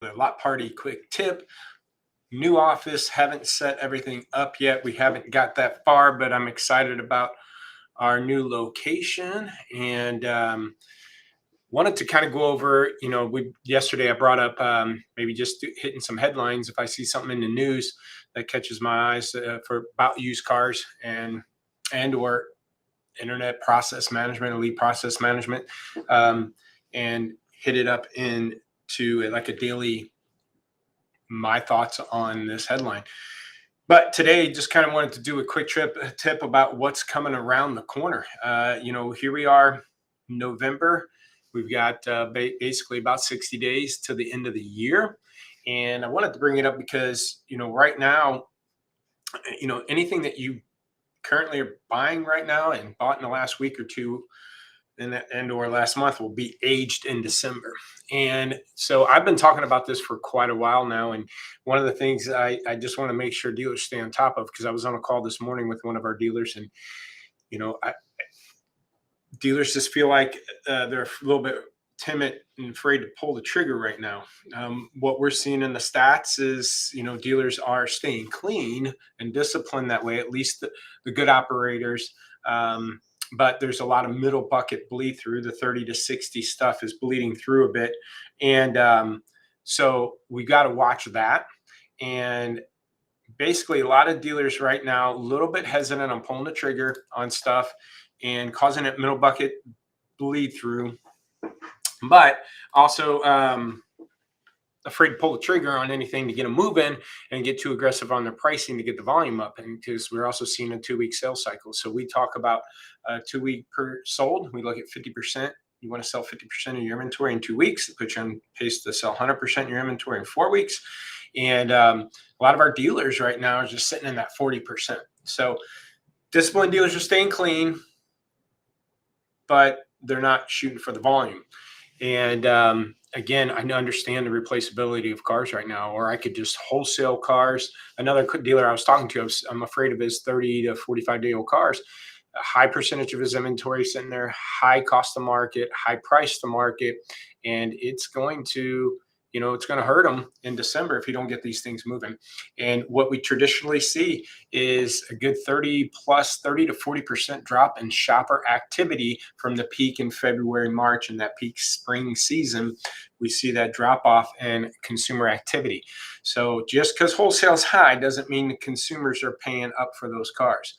The lot party quick tip. New office, haven't set everything up yet. We haven't got that far, but I'm excited about our new location and wanted to kind of go over. We yesterday I brought up maybe just hitting some headlines if I see something in the news that catches my eyes for about used cars and or internet process management, elite process management, um, and hit it up into like a daily my thoughts on this headline. But today, just kind of wanted to do a quick tip about what's coming around the corner. Here we are, November. We've got basically about 60 days to the end of the year. And I wanted to bring it up because, right now, anything that you currently are buying right now and bought in the last week or two and or last month will be aged in December. And so I've been talking about this for quite a while now. And one of the things I just want to make sure dealers stay on top of, because I was on a call this morning with one of our dealers, and dealers just feel like they're a little bit timid and afraid to pull the trigger right now. What we're seeing in the stats is, dealers are staying clean and disciplined that way, at least the good operators. But there's a lot of middle bucket bleed through. The 30 to 60 stuff is bleeding through a bit. And so we got to watch that. And basically, a lot of dealers right now, a little bit hesitant on pulling the trigger on stuff and causing it middle bucket bleed through, but also afraid to pull the trigger on anything to get them moving and get too aggressive on their pricing to get the volume up. And because we're also seeing a 2-week sales cycle. So we talk about 2-week per sold. We look at 50%. You want to sell 50% of your inventory in 2 weeks. It puts you on pace to sell 100% of your inventory in 4 weeks. And a lot of our dealers right now are just sitting in that 40%. So disciplined dealers are staying clean, but they're not shooting for the volume. And again, I understand the replaceability of cars right now, or I could just wholesale cars. Another dealer I was talking to, I'm afraid of his 30 to 45-day-old cars. A high percentage of his inventory sitting there, high cost to market, high price to market, and it's going to hurt them in December if you don't get these things moving. And what we traditionally see is a good 30 to 40% drop in shopper activity from the peak in February, March, and that peak spring season. We see that drop off in consumer activity. So just because wholesale's high doesn't mean the consumers are paying up for those cars.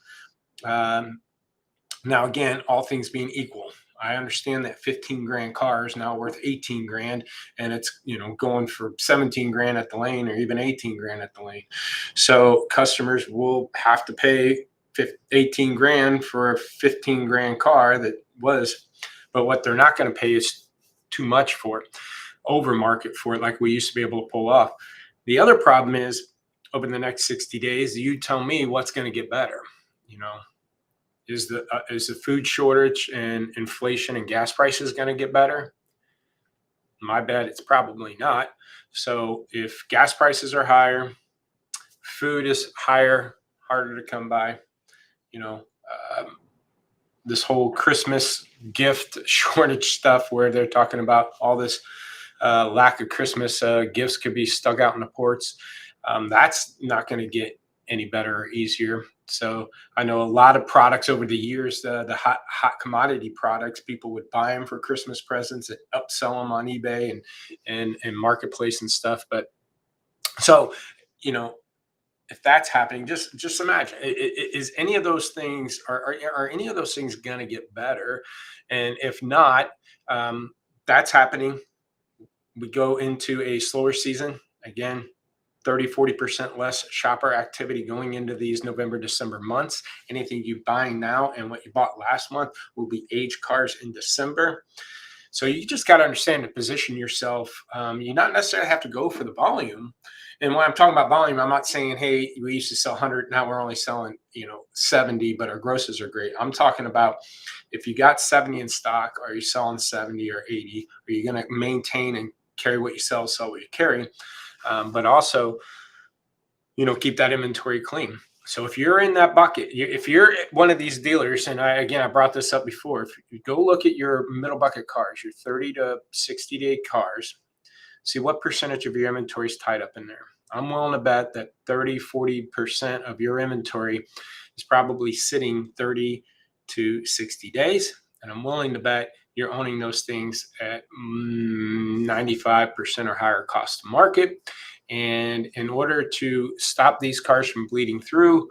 Now, again, all things being equal, I understand that 15 grand car is now worth 18 grand, and it's going for 17 grand at the lane, or even 18 grand at the lane. So customers will have to pay 18 grand for a 15 grand car but what they're not going to pay is too much for it, over market for it, like we used to be able to pull off. The other problem is, over the next 60 days, you tell me what's going to get better. Is the food shortage and inflation and gas prices going to get better? My bet it's probably not. So if gas prices are higher, food is higher, harder to come by, this whole Christmas gift shortage stuff where they're talking about all this lack of Christmas gifts could be stuck out in the ports. That's not going to get any better or easier. So I know a lot of products over the years, the hot commodity products, people would buy them for Christmas presents and upsell them on eBay and marketplace and stuff. But so, if that's happening, just imagine, is any of those things, are any of those things going to get better? And if not, that's happening. We go into a slower season again. 30-40% less shopper activity going into these November, December months. Anything you buying now and what you bought last month will be aged cars in December. So you just got to understand to position yourself. You not necessarily have to go for the volume. And when I'm talking about volume, I'm not saying, hey, we used to sell 100, now we're only selling 70, but our grosses are great. I'm talking about, if you got 70 in stock, are you selling 70 or 80? Are you going to maintain and carry what you sell what you carry? But also, keep that inventory clean. So if you're in that bucket, if you're one of these dealers, and I brought this up before, if you go look at your middle bucket cars, your 30 to 60 day cars, See what percentage of your inventory is tied up in there. I'm willing to bet that 30-40% of your inventory is probably sitting 30 to 60 days. And I'm willing to bet you're owning those things at 95% or higher cost to market. And in order to stop these cars from bleeding through,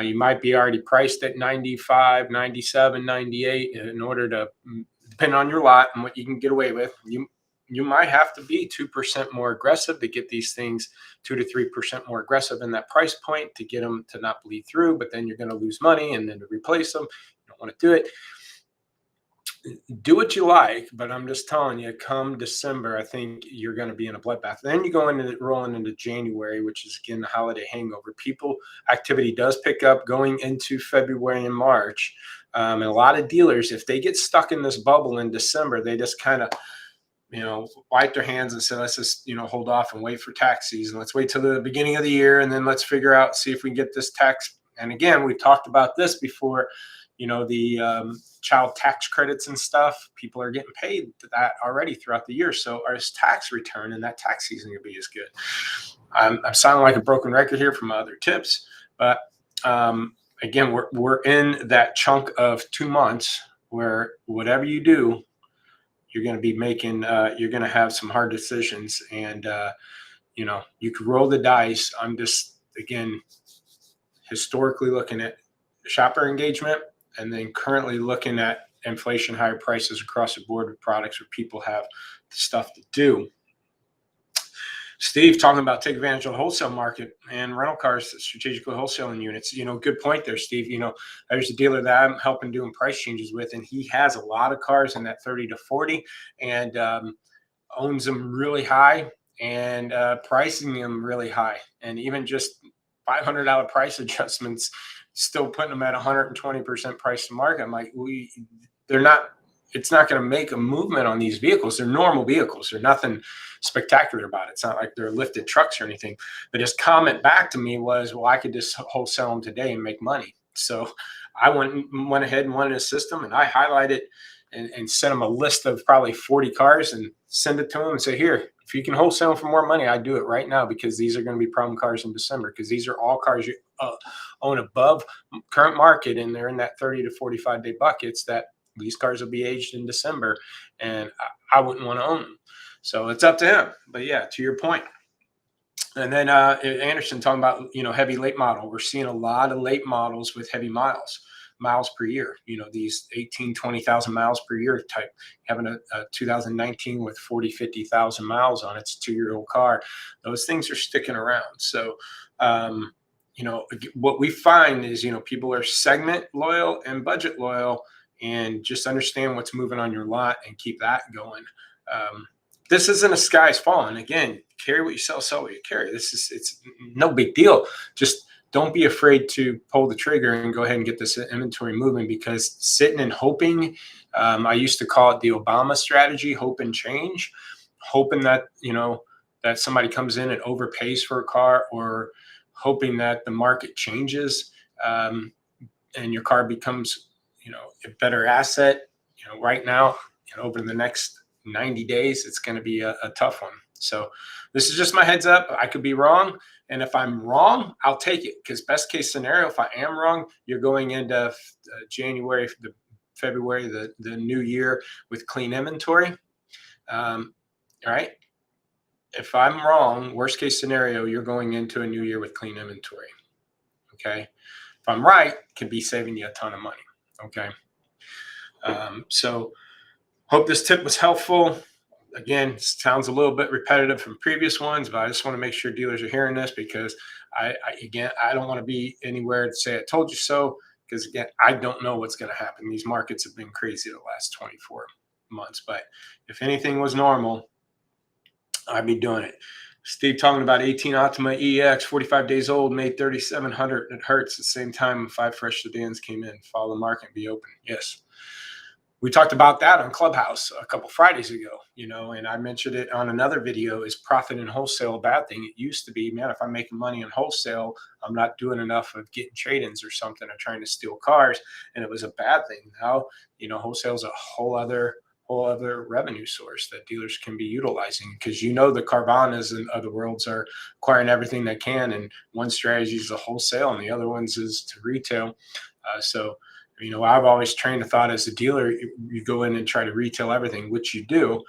you might be already priced at 95, 97, 98 in order to, depending on your lot and what you can get away with, you might have to be 2% more aggressive to get these things 2 to 3% more aggressive in that price point to get them to not bleed through, but then you're going to lose money and then to replace them. You don't want to do it. Do what you like, but I'm just telling you, come December, I think you're going to be in a bloodbath. Then you go into rolling into January, which is again the holiday hangover. People activity does pick up going into February and March. And a lot of dealers, if they get stuck in this bubble in December, they just kind of wipe their hands and say, let's just, hold off and wait for tax season. Let's wait till the beginning of the year. And then let's figure out, see if we can get this tax. And again, we talked about this before, the child tax credits and stuff, people are getting paid that already throughout the year. So our tax return and that tax season will be as good. I'm sounding like a broken record here from my other tips, but again, we're in that chunk of 2 months where whatever you do, you're going to be making, you're going to have some hard decisions, and you could roll the dice. I'm just, again, historically looking at shopper engagement, and then currently looking at inflation, higher prices across the board with products where people have stuff to do. Steve talking about take advantage of the wholesale market and rental cars strategically wholesaling units. Good point there, Steve. There's a dealer that I'm helping doing price changes with, and he has a lot of cars in that 30 to 40 and owns them really high and pricing them really high. And even just $500 price adjustments, still putting them at 120% price to market. I'm like, it's not going to make a movement on these vehicles. They're normal vehicles. There's nothing spectacular about it. It's not like they're lifted trucks or anything. But his comment back to me was, well, I could just wholesale them today and make money. So I went ahead and wanted a system, and I highlighted and sent him a list of probably 40 cars and send it to him and say, here, if you can wholesale them for more money, I do it right now, because these are going to be problem cars in December, because these are all cars you own above current market, and they're in that 30 to 45 day buckets that these cars will be aged in December, and I wouldn't want to own them. So it's up to him. But yeah, to your point. And then Anderson talking about, heavy late model. We're seeing a lot of late models with heavy miles per year, these 18, 20,000 miles per year type, having a 2019 with 40, 50,000 miles on it. It's a 2-year-old car. Those things are sticking around. So, what we find is, people are segment loyal and budget loyal, and just understand what's moving on your lot and keep that going. This isn't a sky's falling. Again, carry what you sell what you carry. It's no big deal. Just don't be afraid to pull the trigger and go ahead and get this inventory moving, because sitting and hoping, I used to call it the Obama strategy, hope and change, hoping that, that somebody comes in and overpays for a car, or hoping that the market changes and your car becomes, a better asset. Right now, over the next 90 days, it's going to be a tough one. So this is just my heads up. I could be wrong. And if I'm wrong, I'll take it, because best case scenario, if I am wrong, you're going into January, February, the new year with clean inventory. All right. If I'm wrong, worst case scenario, you're going into a new year with clean inventory. Okay. If I'm right, it can be saving you a ton of money. Okay. So hope this tip was helpful. Again, sounds a little bit repetitive from previous ones, but I just want to make sure dealers are hearing this, because I don't want to be anywhere to say I told you so, because again, I don't know what's going to happen. These markets have been crazy the last 24 months, but if anything was normal, I'd be doing it. Steve talking about 18 Optima EX, 45 days old, made 3,700. It hurts. At the same time, 5 fresh sedans came in. Follow the market and be open. Yes. We talked about that on Clubhouse a couple Fridays ago, and I mentioned it on another video. Is profit in wholesale a bad thing? It used to be, man, if I'm making money in wholesale, I'm not doing enough of getting trade-ins or something, or trying to steal cars, and it was a bad thing. Now, wholesale is a whole other whole other revenue source that dealers can be utilizing, because you know the Carvanas and other worlds are acquiring everything they can, and one strategy is the wholesale and the other ones is to retail. So I've always trained the thought as a dealer, you go in and try to retail everything, which you do.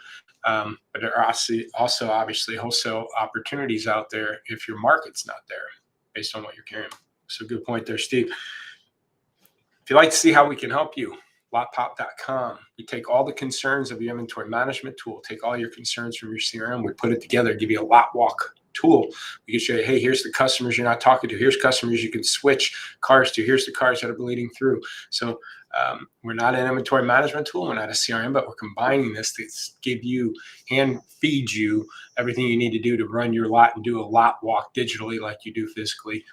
But there are also obviously wholesale opportunities out there if your market's not there based on what you're carrying. So good point there, Steve. If you'd like to see how we can help you, lotpop.com. We take all the concerns of your inventory management tool, take all your concerns from your CRM, we put it together, give you a Lotwalk tool. We can show you, hey, here's the customers you're not talking to. Here's customers you can switch cars to. Here's the cars that are bleeding through. So we're not an inventory management tool. We're not a CRM, but we're combining this to give you and feed you everything you need to do to run your lot and do a lot walk digitally like you do physically